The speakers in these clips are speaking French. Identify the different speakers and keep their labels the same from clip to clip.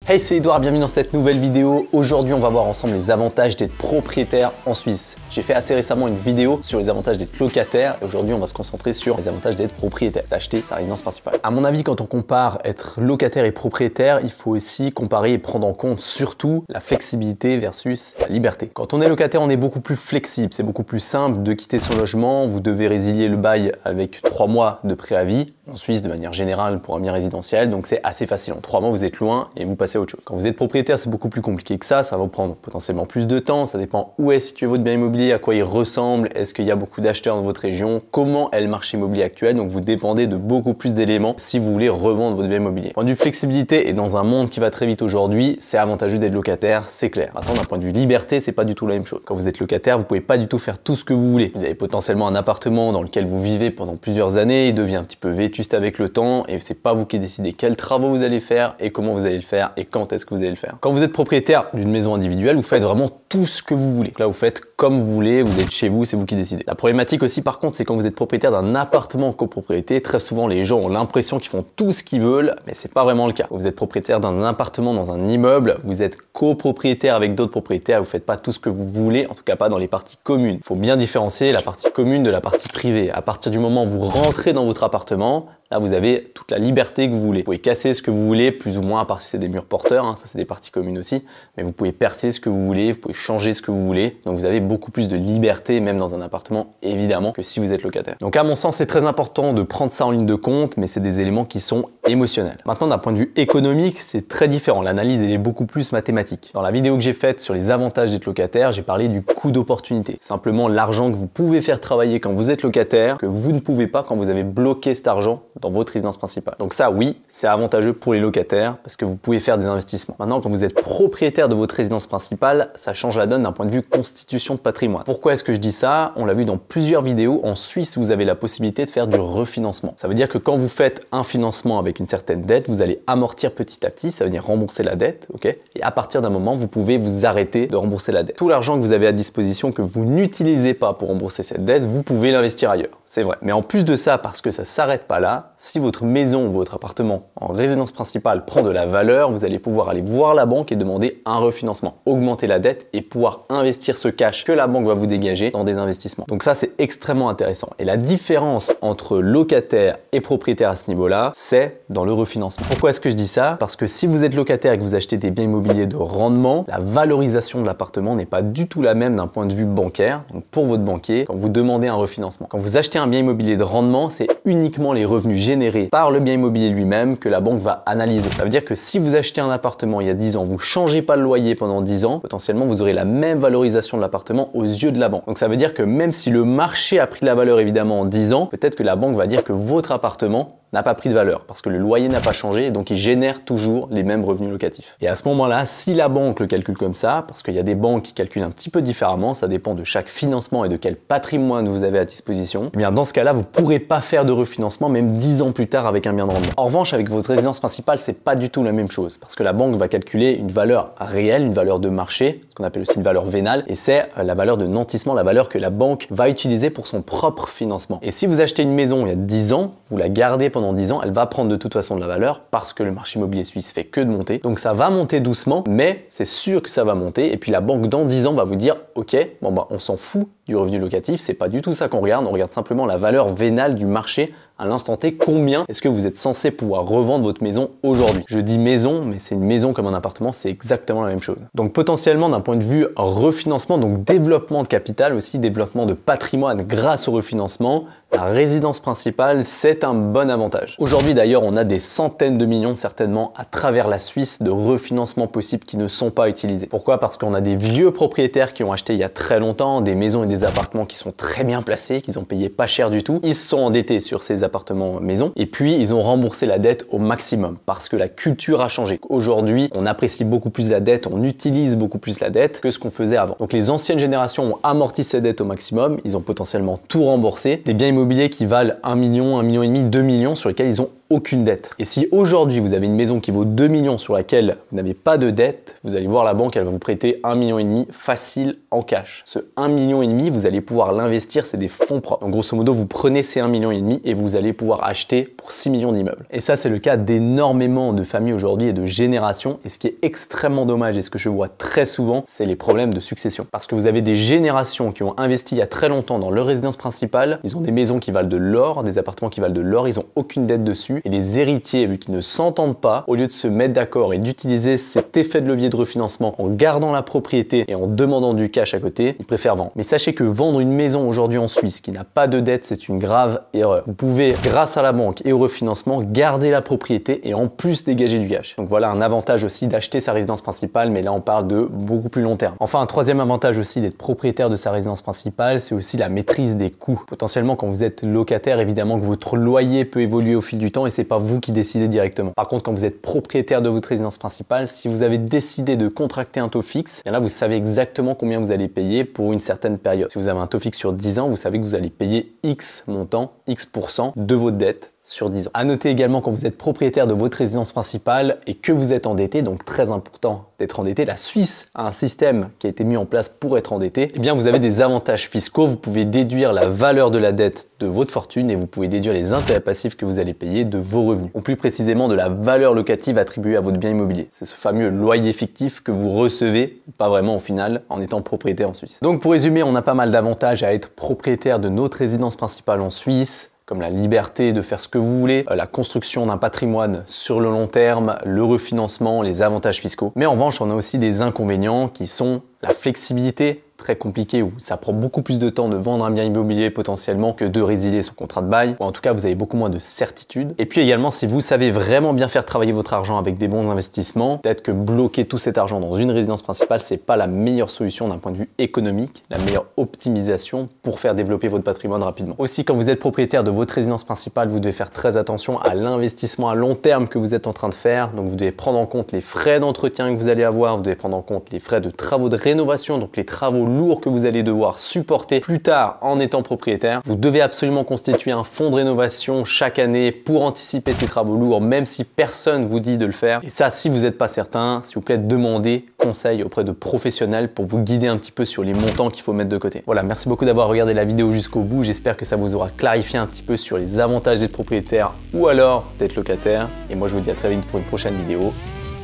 Speaker 1: Hey, c'est Edouard, bienvenue dans cette nouvelle vidéo. Aujourd'hui, on va voir ensemble les avantages d'être propriétaire en Suisse. J'ai fait assez récemment une vidéo sur les avantages d'être locataire et aujourd'hui, on va se concentrer sur les avantages d'être propriétaire, d'acheter sa résidence principale. À mon avis, quand on compare être locataire et propriétaire, il faut aussi comparer et prendre en compte surtout la flexibilité versus la liberté. Quand on est locataire, on est beaucoup plus flexible. C'est beaucoup plus simple de quitter son logement. Vous devez résilier le bail avec 3 mois de préavis. En Suisse, de manière générale, pour un bien résidentiel, donc c'est assez facile. En 3 mois, vous êtes loin et vous passez à autre chose. Quand vous êtes propriétaire, c'est beaucoup plus compliqué que ça va vous prendre potentiellement plus de temps, ça dépend où est situé votre bien immobilier, à quoi il ressemble, est-ce qu'il y a beaucoup d'acheteurs dans votre région, comment est le marché immobilier actuel, donc vous dépendez de beaucoup plus d'éléments si vous voulez revendre votre bien immobilier. Point de vue flexibilité et dans un monde qui va très vite aujourd'hui, c'est avantageux d'être locataire, c'est clair. Maintenant, d'un point de vue liberté, c'est pas du tout la même chose. Quand vous êtes locataire, vous pouvez pas du tout faire tout ce que vous voulez. Vous avez potentiellement un appartement dans lequel vous vivez pendant plusieurs années, il devient un petit peu vétuste avec le temps et c'est pas vous qui décidez quels travaux vous allez faire et comment vous allez le faire et quand est-ce que vous allez le faire. Quand vous êtes propriétaire d'une maison individuelle, vous faites vraiment tout ce que vous voulez. Là, vous faites comme vous voulez, vous êtes chez vous, c'est vous qui décidez. La problématique aussi, par contre, c'est quand vous êtes propriétaire d'un appartement en copropriété, très souvent les gens ont l'impression qu'ils font tout ce qu'ils veulent, mais c'est pas vraiment le cas. Vous êtes propriétaire d'un appartement dans un immeuble, vous êtes copropriétaire avec d'autres propriétaires, vous faites pas tout ce que vous voulez, en tout cas pas dans les parties communes. Il faut bien différencier la partie commune de la partie privée. À partir du moment où vous rentrez dans votre appartement, là, vous avez toute la liberté que vous voulez. Vous pouvez casser ce que vous voulez, plus ou moins, à part si c'est des murs porteurs, hein, ça c'est des parties communes aussi, mais vous pouvez percer ce que vous voulez, vous pouvez changer ce que vous voulez, donc vous avez beaucoup plus de liberté, même dans un appartement, évidemment, que si vous êtes locataire. Donc à mon sens, c'est très important de prendre ça en ligne de compte, mais c'est des éléments qui sont émotionnels. Maintenant, d'un point de vue économique, c'est très différent. L'analyse, elle est beaucoup plus mathématique. Dans la vidéo que j'ai faite sur les avantages d'être locataire, j'ai parlé du coût d'opportunité. Simplement l'argent que vous pouvez faire travailler quand vous êtes locataire, que vous ne pouvez pas quand vous avez bloqué cet argent dans votre résidence principale. Donc ça, oui, c'est avantageux pour les locataires parce que vous pouvez faire des investissements. Maintenant, quand vous êtes propriétaire de votre résidence principale, ça change la donne d'un point de vue constitution de patrimoine. Pourquoi est-ce que je dis ça? On l'a vu dans plusieurs vidéos. En Suisse, vous avez la possibilité de faire du refinancement. Ça veut dire que quand vous faites un financement avec une certaine dette, vous allez amortir petit à petit, ça veut dire rembourser la dette, ok? Et à partir d'un moment, vous pouvez vous arrêter de rembourser la dette. Tout l'argent que vous avez à disposition que vous n'utilisez pas pour rembourser cette dette, vous pouvez l'investir ailleurs. C'est vrai. Mais en plus de ça, parce que ça s'arrête pas là, si votre maison ou votre appartement en résidence principale prend de la valeur, vous allez pouvoir aller voir la banque et demander un refinancement, augmenter la dette et pouvoir investir ce cash que la banque va vous dégager dans des investissements. Donc ça, c'est extrêmement intéressant. Et la différence entre locataire et propriétaire à ce niveau-là, c'est dans le refinancement. Pourquoi est-ce que je dis ça? Parce que si vous êtes locataire et que vous achetez des biens immobiliers de rendement, la valorisation de l'appartement n'est pas du tout la même d'un point de vue bancaire. Donc pour votre banquier, quand vous demandez un refinancement. Quand vous achetez un bien immobilier de rendement, c'est uniquement les revenus générés par le bien immobilier lui-même que la banque va analyser. Ça veut dire que si vous achetez un appartement il y a 10 ans, vous changez pas le loyer pendant 10 ans, potentiellement vous aurez la même valorisation de l'appartement aux yeux de la banque. Donc ça veut dire que même si le marché a pris de la valeur évidemment en 10 ans, peut-être que la banque va dire que votre appartement n'a pas pris de valeur parce que le loyer n'a pas changé et donc il génère toujours les mêmes revenus locatifs. Et à ce moment-là, si la banque le calcule comme ça, parce qu'il y a des banques qui calculent un petit peu différemment, ça dépend de chaque financement et de quel patrimoine vous avez à disposition, et bien dans ce cas-là, vous ne pourrez pas faire de refinancement même 10 ans plus tard avec un bien de rendement. En revanche, avec votre résidence principale, c'est pas du tout la même chose parce que la banque va calculer une valeur réelle, une valeur de marché, ce qu'on appelle aussi une valeur vénale, et c'est la valeur de nantissement, la valeur que la banque va utiliser pour son propre financement. Et si vous achetez une maison il y a 10 ans, vous la gardez pendant 10 ans, elle va prendre de toute façon de la valeur parce que le marché immobilier suisse fait que de monter. Donc ça va monter doucement, mais c'est sûr que ça va monter. Et puis la banque dans 10 ans va vous dire, ok, bon bah on s'en fout du revenu locatif, c'est pas du tout ça qu'on regarde, on regarde simplement la valeur vénale du marché à l'instant T, combien est-ce que vous êtes censé pouvoir revendre votre maison aujourd'hui? Je dis maison, mais c'est une maison comme un appartement, c'est exactement la même chose. Donc potentiellement d'un point de vue refinancement, donc développement de capital aussi, développement de patrimoine grâce au refinancement, la résidence principale, c'est un bon avantage. Aujourd'hui d'ailleurs, on a des centaines de millions certainement à travers la Suisse de refinancements possibles qui ne sont pas utilisés. Pourquoi? Parce qu'on a des vieux propriétaires qui ont acheté il y a très longtemps des maisons et des appartements qui sont très bien placés, qu'ils ont payé pas cher du tout. Ils se sont endettés sur ces appartements maison et puis ils ont remboursé la dette au maximum parce que la culture a changé. Aujourd'hui, on apprécie beaucoup plus la dette, on utilise beaucoup plus la dette que ce qu'on faisait avant. Donc les anciennes générations ont amorti ces dettes au maximum, ils ont potentiellement tout remboursé. Des biens immobiliers qui valent 1 million, 1,5 million, 2 millions sur lesquels ils ont aucune dette. Et si aujourd'hui vous avez une maison qui vaut 2 millions sur laquelle vous n'avez pas de dette, vous allez voir la banque, elle va vous prêter 1,5 million facile en cash. Ce 1,5 million, vous allez pouvoir l'investir, c'est des fonds propres. Donc grosso modo, vous prenez ces 1,5 million et vous allez pouvoir acheter pour 6 millions d'immeubles. Et ça, c'est le cas d'énormément de familles aujourd'hui et de générations. Et ce qui est extrêmement dommage et ce que je vois très souvent, c'est les problèmes de succession. Parce que vous avez des générations qui ont investi il y a très longtemps dans leur résidence principale, ils ont des maisons qui valent de l'or, des appartements qui valent de l'or, ils n'ont aucune dette dessus. Et les héritiers, vu qu'ils ne s'entendent pas, au lieu de se mettre d'accord et d'utiliser cet effet de levier de refinancement en gardant la propriété et en demandant du cash à côté, ils préfèrent vendre. Mais sachez que vendre une maison aujourd'hui en Suisse qui n'a pas de dette, c'est une grave erreur. Vous pouvez, grâce à la banque et au refinancement, garder la propriété et en plus dégager du cash. Donc voilà un avantage aussi d'acheter sa résidence principale, mais là on parle de beaucoup plus long terme. Enfin, un troisième avantage aussi d'être propriétaire de sa résidence principale, c'est aussi la maîtrise des coûts. Potentiellement, quand vous êtes locataire, évidemment que votre loyer peut évoluer au fil du temps et c'est pas vous qui décidez directement. Par contre, quand vous êtes propriétaire de votre résidence principale, si vous avez décidé de contracter un taux fixe, bien là vous savez exactement combien vous allez payer pour une certaine période. Si vous avez un taux fixe sur 10 ans, vous savez que vous allez payer X montant, X% de votre dette sur 10 ans. À noter également quand vous êtes propriétaire de votre résidence principale et que vous êtes endetté, donc très important d'être endetté, la Suisse a un système qui a été mis en place pour être endetté, eh bien vous avez des avantages fiscaux, vous pouvez déduire la valeur de la dette de votre fortune et vous pouvez déduire les intérêts passifs que vous allez payer de vos revenus, ou plus précisément de la valeur locative attribuée à votre bien immobilier. C'est ce fameux loyer fictif que vous recevez, pas vraiment au final, en étant propriétaire en Suisse. Donc pour résumer, on a pas mal d'avantages à être propriétaire de notre résidence principale en Suisse, comme la liberté de faire ce que vous voulez, la construction d'un patrimoine sur le long terme, le refinancement, les avantages fiscaux. Mais en revanche, on a aussi des inconvénients qui sont la flexibilité, très compliqué, où ça prend beaucoup plus de temps de vendre un bien immobilier potentiellement que de résilier son contrat de bail, ou en tout cas vous avez beaucoup moins de certitude. Et puis également, si vous savez vraiment bien faire travailler votre argent avec des bons investissements, peut-être que bloquer tout cet argent dans une résidence principale, c'est pas la meilleure solution d'un point de vue économique, la meilleure optimisation pour faire développer votre patrimoine rapidement. Aussi, quand vous êtes propriétaire de votre résidence principale, vous devez faire très attention à l'investissement à long terme que vous êtes en train de faire. Donc vous devez prendre en compte les frais d'entretien que vous allez avoir, vous devez prendre en compte les frais de travaux de rénovation, donc les travaux lourds que vous allez devoir supporter plus tard en étant propriétaire. Vous devez absolument constituer un fonds de rénovation chaque année pour anticiper ces travaux lourds, même si personne vous dit de le faire. Et ça, si vous n'êtes pas certain, s'il vous plaît, demandez conseil auprès de professionnels pour vous guider un petit peu sur les montants qu'il faut mettre de côté. Voilà, merci beaucoup d'avoir regardé la vidéo jusqu'au bout. J'espère que ça vous aura clarifié un petit peu sur les avantages d'être propriétaire ou alors d'être locataire. Et moi, je vous dis à très vite pour une prochaine vidéo.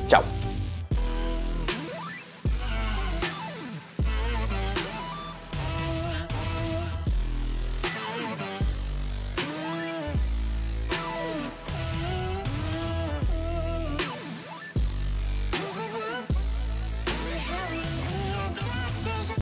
Speaker 1: Ciao!